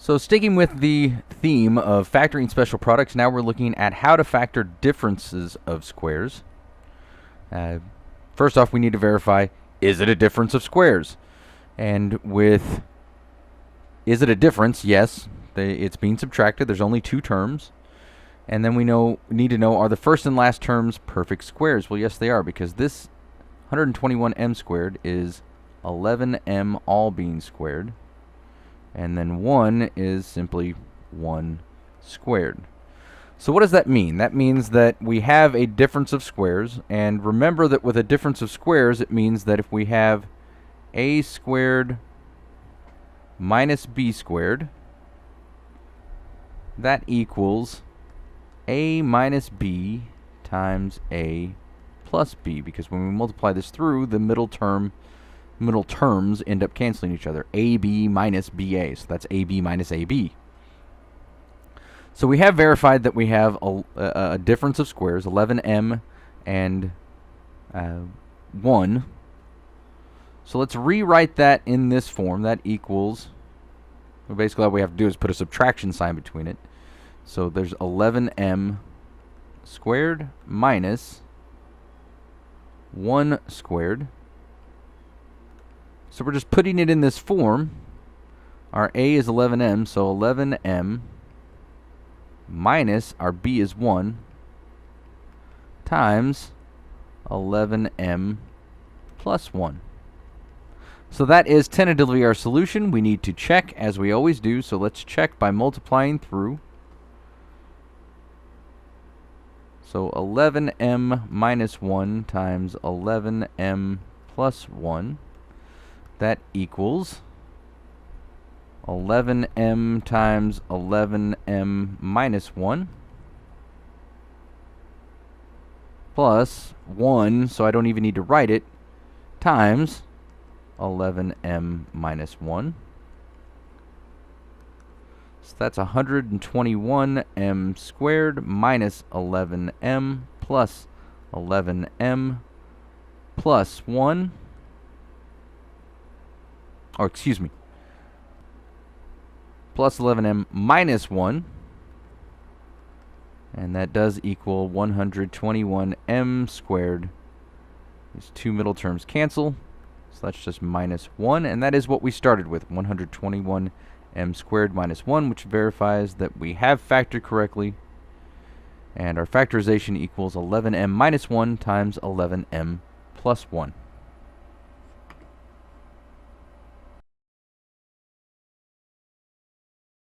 So sticking with the theme of factoring special products, now we're looking at how to factor differences of squares. First off, we need to verify, is it a difference of squares? And with is it a difference? Yes, it's being subtracted. There's only two terms. And then we need to know, are the first and last terms perfect squares? Well, yes, they are, because this 121m squared is 11m all being squared. And then 1 is simply 1 squared. So what does that mean? That means that we have a difference of squares. And remember that with a difference of squares, it means that if we have a squared minus b squared, that equals a minus b times a plus b. Because when we multiply this through, the middle terms end up canceling each other. AB minus BA. So that's AB minus AB. So we have verified that we have a difference of squares, 11m and 1. So let's rewrite that in this form. That equals, well, basically all we have to do is put a subtraction sign between it. So there's 11m squared minus 1 squared. So we're just putting it in this form. Our a is 11m, so 11m minus our b is 1 times 11m plus 1. So that is tentatively our solution. We need to check, as we always do, so let's check by multiplying through. So 11m minus 1 times 11m plus 1. That equals 11m times 11m minus 1 plus 1, so I don't even need to write it, times 11m minus 1. So that's 121m squared minus 11m plus 11m plus 1. Or excuse me, plus 11m minus 1. And that does equal 121m squared. These two middle terms cancel. So that's just minus 1. And that is what we started with, 121m squared minus 1, which verifies that we have factored correctly. And our factorization equals 11m minus 1 times 11m plus 1.